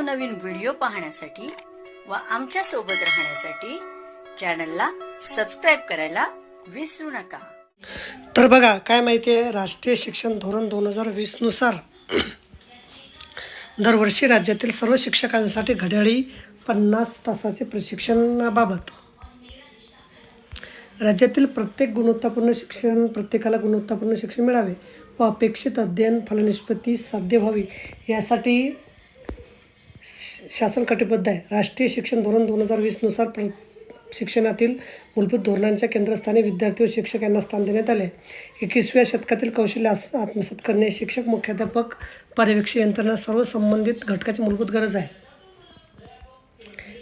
नवनवीन व्हिडिओ पाहण्यासाठी व आमच्या सोबत राहण्यासाठी चॅनलला सबस्क्राईब करायला विसरू नका। तर बघा काय माहिती आहे, राष्ट्रीय शिक्षण धोरण 2020 नुसार दरवर्षी राज्यातील सर्व शिक्षकांसाठी घड्याळी 50 तासाचे प्रशिक्षणाबाबत राज्यातील प्रत्येकाला गुणवत्तापूर्ण शिक्षण मिळावे व अपेक्षित अध्ययन फलनिष्पत्ती साध्य व्हावी यासाठी शासन कटिबद्ध आहे। राष्ट्रीय शिक्षण धोरण 2020 नुसार शिक्षणातील मूलभूत धोरणांच्या केंद्रस्थानी विद्यार्थी व शिक्षक यांना स्थान देण्यात आले। 21व्या शतकातील कौशल्य आत्मसात करणे शिक्षक, मुख्याध्यापक, पर्यवेक्षक यंत्रणा सर्व संबंधित घटकाची मूलभूत गरज आहे।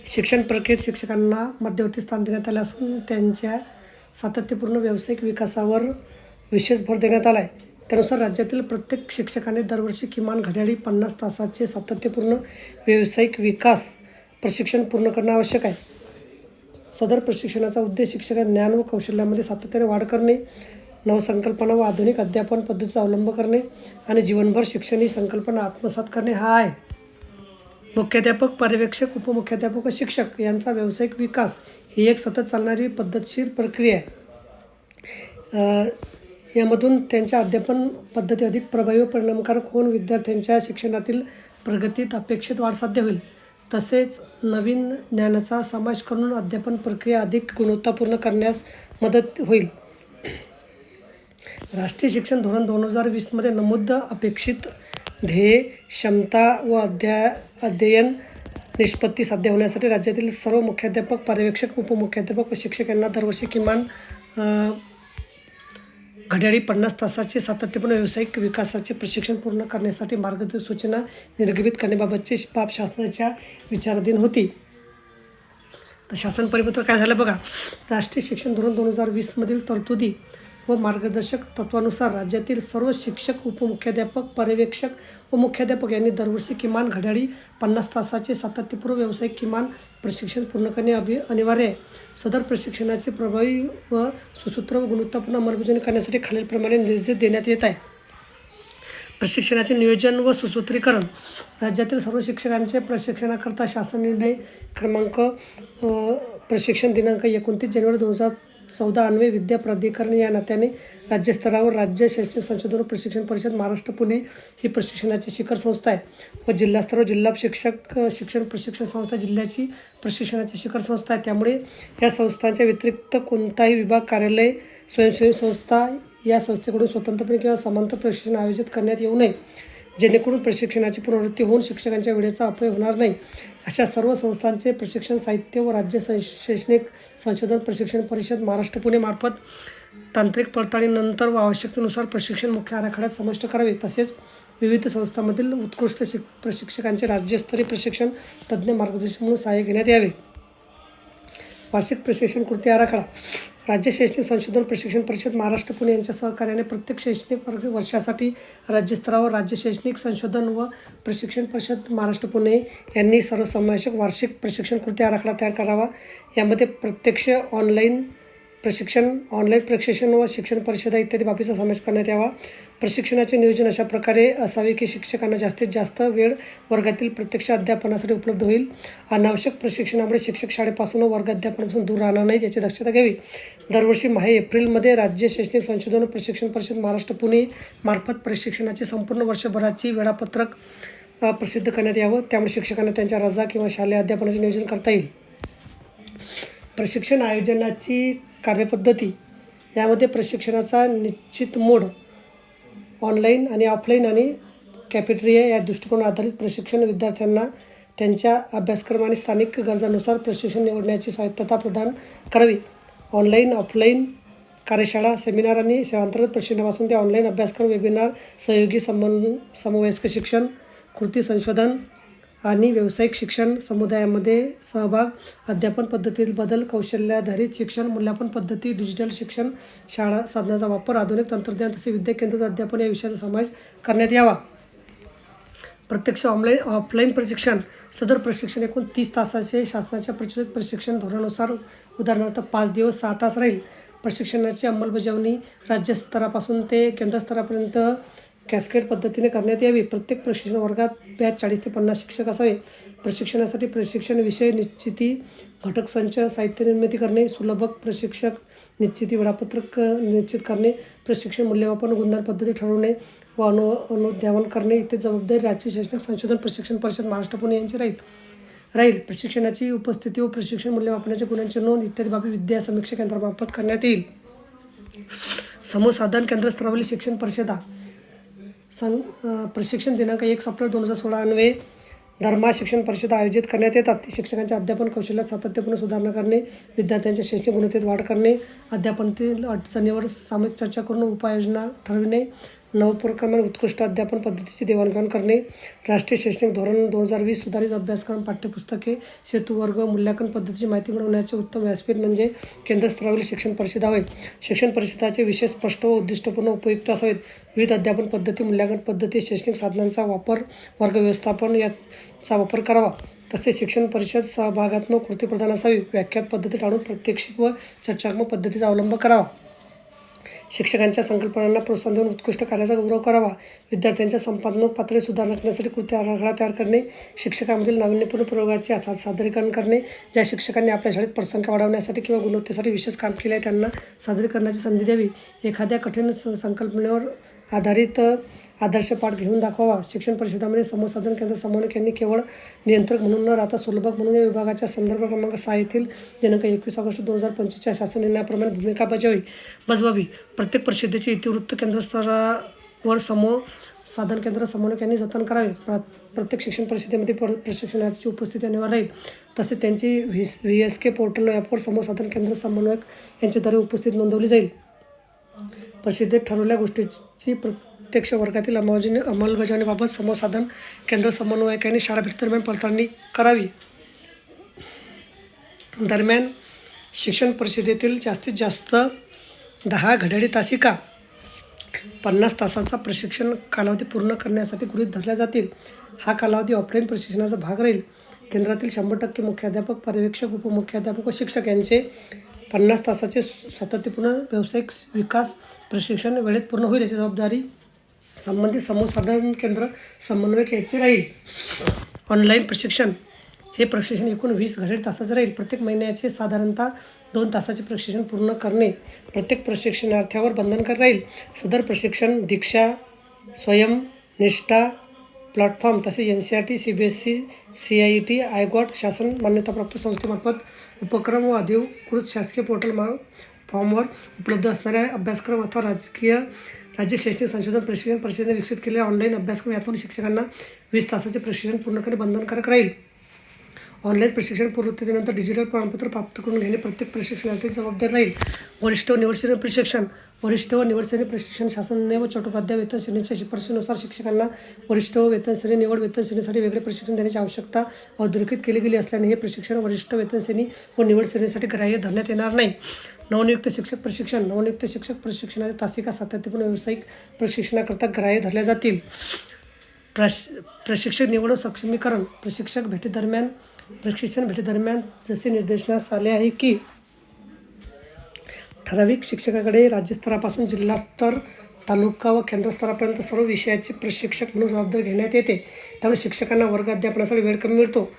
शिक्षण प्रक्रियेत शिक्षकांना मध्यवर्ती स्थान देण्यात आले असून त्यांच्या सातत्यपूर्ण व्यावसायिक विकासावर विशेष भर देण्यात आला आहे। त्यानुसार राज्यातील प्रत्येक शिक्षकाने दरवर्षी किमान घड्याळी 50 तासाचे सातत्यपूर्ण व्यावसायिक विकास प्रशिक्षण पूर्ण करणे आवश्यक आहे। सदर प्रशिक्षणाचा उद्देश शिक्षकांच्या ज्ञान व कौशल्यामध्ये सातत्याने वाढ करणे, नवसंकल्पना व आधुनिक अध्यापन पद्धतीचा अवलंब करणे आणि जीवनभर शिक्षण ही संकल्पना आत्मसात करणे हा आहे। मुख्याध्यापक, पर्यवेक्षक, उपमुख्याध्यापक व शिक्षक यांचा व्यावसायिक विकास ही एक सतत चालणारी पद्धतशीर प्रक्रिया आहे। यामधून त्यांच्या अध्यापन पद्धती अधिक प्रभावी व परिणामकारक होऊन विद्यार्थ्यांच्या शिक्षणातील प्रगतीत अपेक्षित वाढ साध्य होईल। तसेच नवीन ज्ञानाचा समावेश करून अध्यापन प्रक्रिया अधिक गुणवत्तापूर्ण करण्यास मदत होईल। राष्ट्रीय शिक्षण धोरण 2020 मध्ये नमूद अपेक्षित ध्येय, क्षमता व अध्ययन निष्पत्ती साध्य होण्यासाठी राज्यातील सर्व मुख्याध्यापक, पर्यवेक्षक, उपमुख्याध्यापक व शिक्षक यांना दरवर्षी किमान घड्याळी 50 तासाचे सातत्यपूर्ण व्यावसायिक विकासाचे प्रशिक्षण पूर्ण करण्यासाठी मार्गदर्शक सूचना निर्गमित करण्याबाबतची बाब शासनाच्या विचाराधीन होती। तर शासन परिपत्रक काय झालं बघा। राष्ट्रीय शिक्षण धोरण 2020 मधील तरतुदी व मार्गदर्शक तत्वानुसार राज्यातील सर्व शिक्षक, उपमुख्याध्यापक, पर्यवेक्षक व मुख्याध्यापक यांनी दरवर्षी किमान घड्याळी 50 तासाचे सातत्यपूर्ण व्यावसायिक किमान प्रशिक्षण पूर्ण करणे अनिवार्य आहे। सदर प्रशिक्षणाचे प्रभावी व सुसूत्र व गुणवत्तापूर्ण अंमलबजावणी करण्यासाठी खालीलप्रमाणे निर्देश देण्यात येत आहे। प्रशिक्षणाचे नियोजन व सुसूत्रीकरण राज्यातील सर्व शिक्षकांचे प्रशिक्षणाकरता शासन निर्णय क्रमांक प्रशिक्षण दिनांक 29 जानेवारी 2014 अन्वये विद्या प्राधिकरण या नात्याने राज्यस्तरावर राज्य शैक्षणिक संशोधन व प्रशिक्षण परिषद महाराष्ट्र पुणे ही प्रशिक्षणाची शिखर संस्था आहे व जिल्हास्तरावर जिल्हा शिक्षण प्रशिक्षण संस्था जिल्ह्याची प्रशिक्षणाची शिखर संस्था आहे। त्यामुळे या संस्थांच्या व्यतिरिक्त कोणताही विभाग, कार्यालय, स्वयंसेवी संस्था या संस्थेकडून स्वतंत्रपणे किंवा समांतर प्रशिक्षण आयोजित करण्यात येऊ नये, जेणेकरून प्रशिक्षणाची पुनरावृत्ती होऊन शिक्षकांच्या वेळेचा अपव्यय होणार नाही। अशा सर्व संस्थांचे प्रशिक्षण साहित्य व राज्य शैक्षणिक संशोधन प्रशिक्षण परिषद महाराष्ट्र पुणे मार्फत तांत्रिक पडताळणीनंतर व आवश्यकतेनुसार प्रशिक्षण मुख्य आराखड्यात समाविष्ट करावे। तसेच विविध संस्थांमधील उत्कृष्ट प्रशिक्षकांचे राज्यस्तरीय प्रशिक्षण तज्ज्ञ मार्गदर्शक म्हणून सहाय्य घेण्यात यावे। वार्षिक प्रशिक्षण कृती आराखडा राज्य शैक्षणिक संशोधन प्रशिक्षण परिषद महाराष्ट्र पुणे यांच्या सहकार्याने प्रत्येक शैक्षणिक वर्षासाठी राज्यस्तरावर राज्य शैक्षणिक संशोधन व प्रशिक्षण परिषद महाराष्ट्र पुणे यांनी सर्वसमावेशक वार्षिक प्रशिक्षण कृती आराखडा तयार करावा। यामध्ये प्रत्यक्ष ऑनलाईन प्रशिक्षण व शिक्षण परिषदा इत्यादी बाबीचा समावेश करण्यात यावा। प्रशिक्षणाचे नियोजन अशा प्रकारे असावे की शिक्षकांना जास्तीत जास्त वेळ वर्गातील प्रत्यक्ष अध्यापनासाठी उपलब्ध होईल। अनावश्यक प्रशिक्षणामुळे शिक्षक शाळेपासून व वर्गाध्यापनापासून दूर राहणार नाहीत याची दक्षता घ्यावी। दरवर्षी एप्रिलमध्ये राज्य शैक्षणिक संशोधन व प्रशिक्षण परिषद महाराष्ट्र पुणे मार्फत प्रशिक्षणाचे संपूर्ण वर्षभराची वेळापत्रक प्रसिद्ध करण्यात यावं। त्यामुळे शिक्षकांना त्यांच्या रजा किंवा शालेय अध्यापनाचे नियोजन करता येईल। प्रशिक्षण आयोजनाची कार्यपद्धती यामध्ये प्रशिक्षणाचा निश्चित मोड ऑनलाईन आणि ऑफलाईन आणि कॅफेटेरिया या दृष्टिकोन आधारित प्रशिक्षण विद्यार्थ्यांना त्यांच्या अभ्यासक्रम आणि स्थानिक गरजांनुसार प्रशिक्षण निवडण्याची स्वायत्तता प्रदान करावी। ऑनलाईन, ऑफलाईन कार्यशाळा, सेमिनार आणि सेवांतर्गत प्रशिक्षणापासून ते ऑनलाईन अभ्यासक्रम, वेबिनार, सहयोगी समवयस्क शिक्षण, कृती संशोधन आणि व्यावसायिक शिक्षण समुदायामध्ये सहभाग, अध्यापन पद्धतीतील बदल, कौशल्याधारित शिक्षण, मूल्यांकन पद्धती, डिजिटल शिक्षण, शाळा साधनाचा वापर, आधुनिक तंत्रज्ञान तसे विद्या केंद्रित अध्यापन या विषयाचा समावेश करण्यात यावा। प्रत्यक्ष ऑफलाईन प्रशिक्षण सदर प्रशिक्षण एकूण 30 तासाचे शासनाच्या प्रचलित प्रशिक्षण धोरणानुसार उदाहरणार्थ 5 दिवस 6 तास राहील। प्रशिक्षणाची अंमलबजावणी राज्यस्तरापासून ते केंद्रस्तरापर्यंत कॅस्केड पद्धतीने करण्यात यावी. प्रत्येक प्रशिक्षण वर्गात बॅच 40 ते 50 शिक्षक असावे. प्रशिक्षणासाठी प्रशिक्षण विषय निश्चिती, घटक संच, साहित्य निर्मिती करणे, सुलभ प्रशिक्षक निश्चिती, वेळापत्रक निश्चित करणे, प्रशिक्षण मूल्यमापन, गुणधर पद्धती ठरवणे व अनुध्यापन करणे इत्यादी जबाबदारी राज्य शैक्षणिक संशोधन प्रशिक्षण परिषद महाराष्ट्र पुणे यांची राहील. प्रशिक्षणाची उपस्थिती व प्रशिक्षण मूल्यमापनाच्या गुणांची नोंद इत्यादी बाबी विद्या समीक्षा केंद्रामार्फत करण्यात येईल. समूह साधन केंद्र स्तरावरील शिक्षण परिषदा प्रशिक्षण दिनांक 1 सप्टेंबर 2016 अन्वये दरमहा शिक्षण परिषदा आयोजित करण्यात येतात. शिक्षकांच्या अध्यापन कौशल्यात सातत्यपूर्ण सुधारणा करणे, विद्यार्थ्यांच्या शैक्षणिक गुणवत्तेत वाढ करणे, अध्यापनातील अडचणीवर सामूहिक चर्चा करून उपाययोजना ठरविणे, नवप्रक्रम उत्कृष्ट अध्यापन पद्धतीची देवाणघेवाण करणे, राष्ट्रीय शैक्षणिक धोरण 2020 सुधारित अभ्यासक्रम, पाठ्यपुस्तके, सेतुवर्ग, मूल्यांकन पद्धतीची माहिती मिळवण्याचे उत्तम व्यासपीठ म्हणजे केंद्रस्तरावरील शिक्षण परिषदा होय. शिक्षण परिषदाचे विषय स्पष्ट व उद्दिष्टपूर्ण उपयुक्त असावेत. विविध अध्यापन पद्धती, मूल्यांकन पद्धती, शैक्षणिक साधनांचा वापर, वर्ग व्यवस्थापन याचा वापर करावा. तसेच शिक्षण परिषद सहभागात्मक कृती प्रदान असावी. व्याख्यात पद्धती टाळून प्रात्यक्षिक व चर्चात्मक पद्धतीचा अवलंब करावा. शिक्षकांच्या संकल्पनांना प्रोत्साहन देऊन उत्कृष्ट कार्याचा गौरव करावा. विद्यार्थ्यांच्या संपादनात्मक पातळी सुधारणा करण्यासाठी कृती आराखडा तयार करणे, शिक्षकांमधील नाविन्यपूर्ण प्रयोगाचे सादरीकरण करणे, ज्या शिक्षकांनी आपल्या शाळेत पटसंख्या वाढवण्यासाठी किंवा गुणवत्तेसाठी विशेष काम केले आहे त्यांना सादरीकरणाची संधी द्यावी. एखाद्या कठीण संकल्पनेवर आधारित आदर्श पाठ घेऊन दाखवावा. शिक्षण परिषदामध्ये समूह साधन केंद्र समन्वयक यांनी केवळ नियंत्रक म्हणून न राहता सुलभक म्हणून या विभागाच्या संदर्भ क्रमांक 6 येथील दिनांक 21 ऑगस्ट 2025 शासन निर्णयाप्रमाणे भूमिका बजवावी. प्रत्येक परिषदेचे इतिवृत्त केंद्रस्तरावर समूह साधन केंद्र समन्वयक यांनी जतन करावे. प्रत्येक शिक्षण परिषदेमध्ये प्रशिक्षणाची उपस्थिती अनिवार्य राहील. तसेच त्यांची VSK पोर्टल ॲपवर समूह साधन केंद्र समन्वयक यांच्याद्वारे उपस्थिती नोंदवली जाईल. परिषदेत ठरवलेल्या गोष्टीची प्रत्यक्ष वर्गातील अंमलबजावणीबाबत समूह साधन केंद्र समन्वयकांनी शाळा भेट दरम्यान पडताळणी करावी. दरम्यान शिक्षण परिषदेतील जास्तीत जास्त 10 घड्याळी तासिका 50 तासाचा प्रशिक्षण कालावधी पूर्ण करण्यासाठी गृहीत धरल्या जातील. हा कालावधी ऑफलाईन प्रशिक्षणाचा भाग राहील. केंद्रातील 100% मुख्याध्यापक, पर्यवेक्षक, उपमुख्याध्यापक व शिक्षक यांचे 50 तासाचे सातत्यपूर्ण व्यावसायिक विकास प्रशिक्षण वेळेत पूर्ण होईल याची जबाबदारी संबंधित समूह साधन केंद्र समन्वयक याची राहील. ऑनलाईन प्रशिक्षण हे प्रशिक्षण एकूण 20 घड्याळी तासाचे राहील. प्रत्येक महिन्याचे साधारणतः 2 तासाचे प्रशिक्षण पूर्ण करणे प्रत्येक प्रशिक्षणार्थ्यावर बंधनकारक राहील. सदर प्रशिक्षण दीक्षा, स्वयं, निष्ठा प्लॅटफॉर्म तसेच NCERT, CBSE, CIET, आयगॉट शासन मान्यताप्राप्त संस्थेमार्फत उपक्रम व अधिकृत शासकीय पोर्टल फॉर्मवर उपलब्ध असणाऱ्या अभ्यासक्रम अथवा राज्य शैक्षणिक संशोधन प्रशिक्षण परिषदेने विकसित केलेले ऑनलाईन अभ्यासक्रम यातून शिक्षकांना 20 तासाचे प्रशिक्षण पूर्ण करणे बंधनकारक राहील. ऑनलाईन प्रशिक्षण पूर्ततेनंतर डिजिटल प्रमाणपत्र प्राप्त करून घेणे प्रत्येक प्रशिक्षणार्थीची जबाबदारी राहील. वरिष्ठ व निवड श्रेणी प्रशिक्षण. वरिष्ठ व निवड श्रेणी प्रशिक्षण शासनाने व चट्टोपाध्याय वेतन श्रेणीच्या शिफारशीनुसार शिक्षकांना वरिष्ठ व वेतन श्रेणी, निवड वेतन श्रेणीसाठी वेगळे प्रशिक्षण देण्याची आवश्यकता अधोरेखित केली गेली असल्याने हे प्रशिक्षण वरिष्ठ वेतन श्रेणी व निवड श्रेणीसाठी ग्राह्य धरण्यात येणार नाही. नवनियुक्त शिक्षक प्रशिक्षण. नवनियुक्त शिक्षक प्रशिक्षणाच्या तासिका सातत्यपूर्ण व्यावसायिक प्रशिक्षणाकरता ग्राह्य धरल्या जातील. प्रशिक्षक निवड व सक्षमीकरण. प्रशिक्षण भेटीदरम्यान जसे निर्देशनास आले आहे की ठराविक शिक्षकाकडे राज्यस्तरापासून जिल्हास्तर, तालुका व केंद्रस्तरापर्यंत सर्व विषयाचे प्रशिक्षक म्हणून जबाबदारी घेण्यात येते. त्यामुळे शिक्षकांना वर्ग अध्यापनासाठी वेळ कमी मिळतो.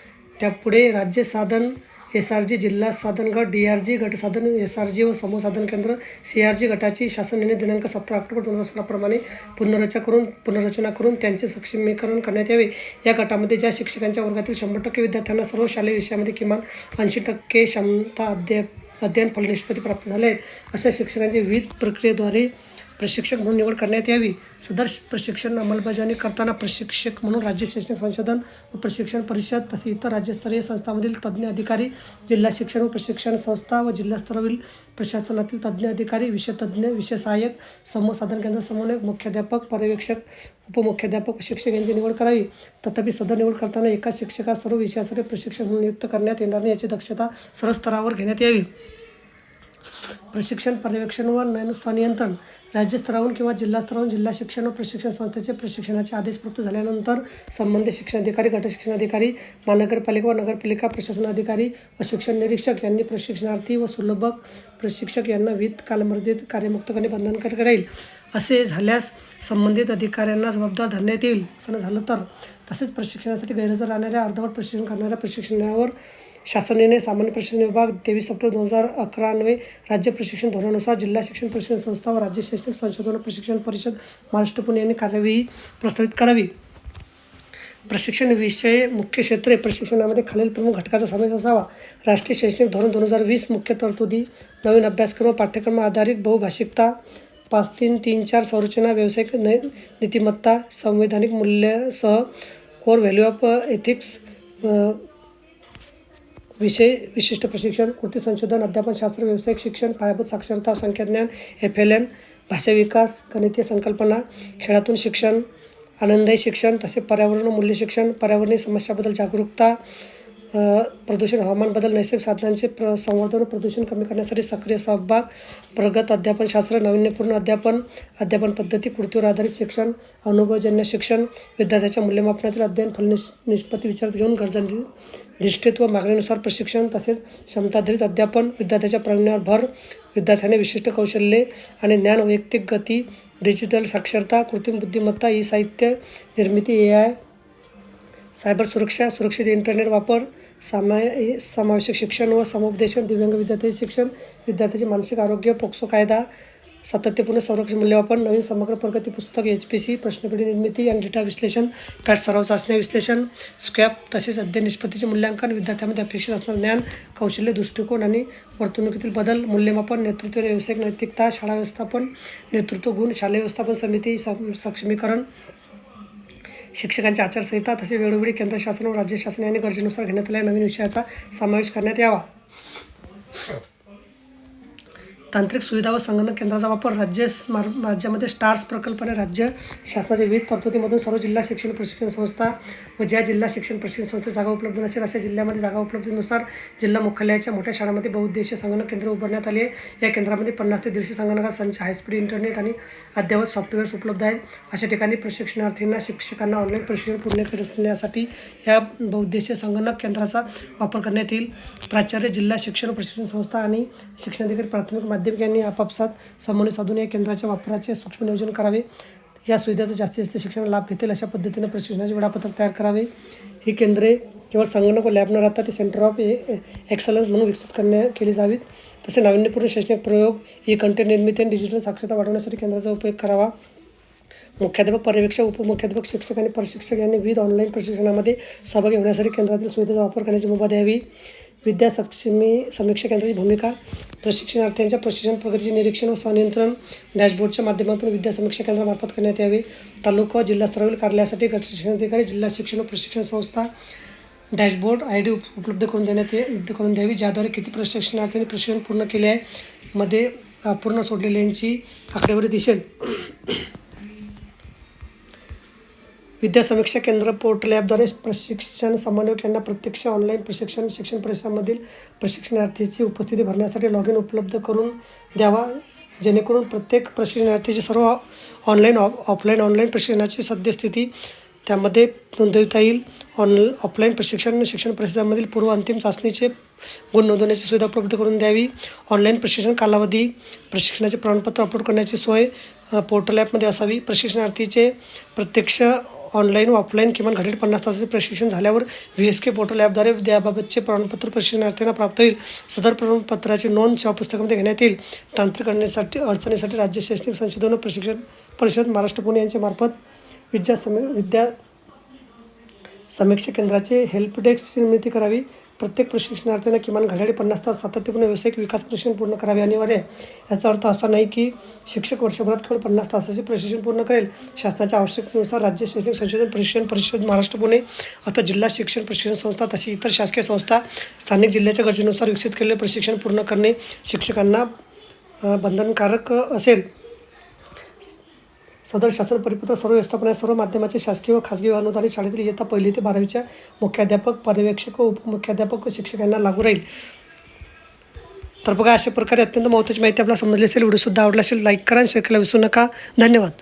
त्यापुढे राज्य साधन SRG, जिल्हा साधन गट, DRG, गट साधन SRG व समूह साधन केंद्र CRG गटाची शासन निर्णय दिनांक 17 ऑक्टोबर 2016 प्रमाणे पुनर्रचना करून त्यांचे सक्षमीकरण करण्यात यावे. या गटामध्ये ज्या शिक्षकांच्या वर्गातील 100% विद्यार्थ्यांना सर्व शालेय विषयामध्ये किमान 80% क्षमता अध्ययन फलनिष्पत्ती प्राप्त झाले आहेत अशा शिक्षकांची विविध प्रक्रियेद्वारे प्रशिक्षक म्हणून निवड करण्यात यावी. सदर प्रशिक्षण अंमलबजावणी करताना प्रशिक्षक म्हणून राज्य शैक्षणिक संशोधन व प्रशिक्षण परिषद तसेच इतर राज्यस्तरीय संस्थांमधील तज्ज्ञ अधिकारी, जिल्हा शिक्षण व प्रशिक्षण संस्था व जिल्हास्तरावरील प्रशासनातील तज्ज्ञ अधिकारी, विषय तज्ज्ञ, विषय सहाय्यक, समूह साधन केंद्र समन्वयक, मुख्याध्यापक, पर्यवेक्षक, उपमुख्याध्यापक, शिक्षक यांची निवड करावी. तथापि सदर निवड करताना एकाच शिक्षकास सर्व विषयासाठी प्रशिक्षक म्हणून नियुक्त करण्यात येणार नाही याची दक्षता सर्व स्तरावर घेण्यात यावी. प्रशिक्षण पर्यवेक्षण व संनियंत्रण. राज्यस्तरावरून किंवा जिल्हास्तरावरून जिल्हा शिक्षण व प्रशिक्षण संस्थेचे प्रशिक्षणाचे आदेश प्राप्त झाल्यानंतर संबंधित शिक्षणाधिकारी, गट शिक्षणाधिकारी, महानगरपालिका व नगरपालिका प्रशासनाधिकारी व शिक्षण निरीक्षक यांनी प्रशिक्षणार्थी व सुलभक प्रशिक्षक यांना विविध कालमर्यादेत कार्यमुक्त करणे बंधनकारक राहील. असे झाल्यास संबंधित अधिकाऱ्यांना जबाबदार धरण्यात येईल. असं न झालं तर तसेच प्रशिक्षणासाठी गैरहजर राहणाऱ्या अर्धवट प्रशिक्षण करणाऱ्या प्रशिक्षणावर शासन निर्णय सामान्य प्रशिक्षण विभाग 23 ऑक्टोबर 2011 अन्वये राज्य प्रशिक्षण धोरणानुसार जिल्हा शिक्षण प्रशिक्षण संस्था व राज्य शैक्षणिक संशोधन प्रशिक्षण परिषद महाराष्ट्र पुणे यांनी कार्यवाही प्रस्तावित करावी. प्रशिक्षण विषय मुख्य क्षेत्रे प्रशिक्षणामध्ये खालील प्रमुख घटकाचा समावेश असावा. राष्ट्रीय शैक्षणिक धोरण 2020 मुख्य तरतुदी, नवीन अभ्यासक्रम, पाठ्यक्रम आधारित बहुभाषिकता, 5-3-3-4 संरचना, व्यावसायिक नीतिमत्ता, संवैधानिक मूल्यासह कोर व्हॅल्यू ऑफ एथिक्स, विषय विशिष्ट प्रशिक्षण, कृती संशोधन, अध्यापनशास्त्र, व्यावसायिक शिक्षण, पायाभूत साक्षरता, संख्याज्ञान, FLN, भाषा विकास, गणितीय संकल्पना, खेळातून शिक्षण, आनंददायी शिक्षण, तसेच पर्यावरण मूल्य शिक्षण, पर्यावरणीय समस्याबद्दल जागरूकता, प्रदूषण, हवामान बदल, नैसर्गिक साधनांचे संवर्धन व प्रदूषण कमी करण्यासाठी सक्रिय सहभाग, प्रगत अध्यापनशास्त्र, नाविन्यपूर्ण अध्यापन पद्धती, कृतीवर आधारित शिक्षण, अनुभवजन्य शिक्षण, विद्यार्थ्याच्या मूल्यमापनातील अध्ययन फल निष्पत्ती विचारात घेऊन गरजानिष्ठित व मागणीनुसार प्रशिक्षण, तसेच क्षमताधारित अध्यापन, विद्यार्थ्याच्या प्रज्ञेवर भर, विद्यार्थ्याने विशिष्ट कौशल्ये आणि ज्ञान, वैयक्तिक गती, डिजिटल साक्षरता, कृत्रिम बुद्धिमत्ता, साहित्य निर्मिती, AI, सायबर सुरक्षा, सुरक्षित इंटरनेट वापर, समावेशक शिक्षण व समुपदेशन, दिव्यांग विद्यार्थ्यांचे शिक्षण, विद्यार्थ्याचे मानसिक आरोग्य, पोक्सो कायदा, सातत्यपूर्ण संरक्षण मूल्यमापन, नवीन समग्र प्रगती पुस्तक, HPC, प्रश्नपेढी निर्मिती आणि डेटा विश्लेषण, पॅट सराव चाचण्या विश्लेषण, स्कॅप, तसेच अध्ययन निष्पत्तीचे मूल्यांकन, विद्यार्थ्यांमध्ये अपेक्षित असणारे ज्ञान, कौशल्य, दृष्टिकोन आणि वर्तणुकीतील बदल, मूल्यमापन, नेतृत्व, व्यावसायिक नैतिकता, शाळा व्यवस्थापन, नेतृत्व गुण, शालेय व्यवस्थापन समिती सक्षमीकरण, शिक्षकांची आचारसंहिता, तसेच वेळोवेळी केंद्र शासन व राज्य शासन यांनी गरजेनुसार घेण्यात आलेल्या नवीन विषयाचा समावेश करण्यात यावा. तांत्रिक सुविधा व संगणक केंद्राचा वापर, राज्यामध्ये स्टार्स प्रकल्प आणि राज्य शासनाच्या विविध तरतुदीमधून सर्व जिल्हा शिक्षण प्रशिक्षण संस्था व ज्या जिल्हा शिक्षण प्रशिक्षण संस्थेत जागा उपलब्ध नसेल अशा जिल्ह्यामध्ये जागा उपलब्धीनुसार जिल्हा मुख्यालयाच्या मोठ्या शाळांमध्ये बहुउद्देशीय संगणक केंद्र उभारण्यात आले आहे. या केंद्रामध्ये 50 ते 150 संगणकाचा संच, हायस्पीड इंटरनेट आणि अद्ययावत सॉफ्टवेअर्स उपलब्ध आहेत. अशा ठिकाणी प्रशिक्षणार्थींना शिक्षकांना ऑनलाईन प्रशिक्षण पूर्ण करण्यासाठी या बहुउद्देशीय संगणक केंद्राचा वापर करण्यात येईल. प्राचार्य, जिल्हा शिक्षण प्रशिक्षण संस्था आणि शिक्षणाधिकारी प्राथमिक माध्यमिक यांनी आपापसात समन्वय साधून या केंद्राच्या वापराचे सूक्ष्म नियोजन करावे. या सुविधेचा जास्तीत जास्त शिक्षण लाभ घेतील अशा पद्धतीने प्रशिक्षणाचे वेळापत्रक तयार करावे. ही केंद्रे केवळ संगणक व लॅब न राहता ते सेंटर ऑफ एक्सलन्स म्हणून विकसित केली जावीत. तसे नाविन्यपूर्ण शैक्षणिक प्रयोग, कंटेंट निर्मिती आणि डिजिटल साक्षरता वाढवण्यासाठी केंद्राचा उपयोग करावा. मुख्याध्यापक, पर्यवेक्षक, उपमुख्याध्यापक, शिक्षक आणि प्रशिक्षक यांनी विविध ऑनलाईन प्रशिक्षणामध्ये सहभागी होण्यासाठी केंद्रातील सुविधेचा वापर करण्याची मुभा द्यावी. विद्या समीक्षा केंद्राची भूमिका, प्रशिक्षणार्थ्यांच्या प्रशिक्षण प्रगतीचे निरीक्षण व स्वनियंत्रण डॅशबोर्डच्या माध्यमातून विद्या समीक्षा केंद्रामार्फत करण्यात यावे. तालुका व जिल्हा स्तरावरील कार्यालयासाठी गट शिक्षणाधिकारी, जिल्हा शिक्षण व प्रशिक्षण संस्था डॅशबोर्ड ID उपलब्ध करून द्यावी, ज्याद्वारे किती प्रशिक्षणार्थ्यांनी प्रशिक्षण पूर्ण केले आहे मध्ये अपूर्ण सोडलेल्यांची आकडेवारी दिसेल. विद्या समीक्षा केंद्र पोर्टल ॲपद्वारे प्रशिक्षण समन्वयक यांना प्रत्यक्ष ऑनलाईन प्रशिक्षण शिक्षण परिसरामधील प्रशिक्षणार्थीची उपस्थिती भरण्यासाठी लॉगिन उपलब्ध करून द्यावा, जेणेकरून प्रत्येक प्रशिक्षणार्थीची सर्व ऑफलाईन प्रशिक्षणाची सद्यस्थिती त्यामध्ये नोंदवता येईल. ऑफलाईन शिक्षण परिसरामधील पूर्व अंतिम चाचणीचे गुण नोंदवण्याची सुविधा उपलब्ध करून द्यावी. ऑनलाईन प्रशिक्षण कालावधी, प्रशिक्षणाचे प्रमाणपत्र अपलोड करण्याची सोय पोर्टल ॲपमध्ये असावी. प्रशिक्षणार्थीचे प्रत्यक्ष ऑनलाईन व ऑफलाईन किमान घंटे 50 तासाचे प्रशिक्षण झाल्यावर VSK पोर्टल ॲपद्वारे त्याबाबतचे प्रमाणपत्र प्रशिक्षणार्थींना प्राप्त होईल. सदर प्रमाणपत्राची नोंद सेवा पुस्तकामध्ये घेण्यात येईल. तांत्रिक अडचणीसाठी राज्य शैक्षणिक संशोधन व प्रशिक्षण परिषद महाराष्ट्र पुणे यांच्या मार्फत विद्या समीक्षा केंद्राचे हेल्प डेस्कची निर्मिती करावी. प्रत्येक प्रशिक्षणार्थींना किमान घड्याळी 50 तास सातत्यपूर्ण व्यावसायिक विकास प्रशिक्षण पूर्ण करावे अनिवार्य आहे. याचा अर्थ असा नाही की शिक्षक वर्षभरात केवळ 50 तासाचे प्रशिक्षण पूर्ण करेल. शासनाच्या आवश्यकतेनुसार राज्य शैक्षणिक संशोधन प्रशिक्षण परिषद महाराष्ट्र पुणे अथवा जिल्हा शिक्षण प्रशिक्षण संस्था तशी इतर शासकीय संस्था स्थानिक जिल्ह्याच्या गरजेनुसार विकसित केलेले प्रशिक्षण पूर्ण करणे शिक्षकांना बंधनकारक असेल. सदर शासन परिपत्र सर्व व्यवस्थापन सर्व माध्यमाचे शासकीय व खाजगी अनुदानित शाळेतील इयत्ता 1ली ते 12वीच्या मुख्याध्यापक, पर्यवेक्षक व उपमुख्याध्यापक व शिक्षकांना लागू राहील. तर बघा, अशा प्रकारे अत्यंत महत्त्वाची माहिती आपल्याला समजली असेल. व्हिडिओसुद्धा आवडला असेल, लाईक करा आणि शेअर करायला विसरू नका. धन्यवाद.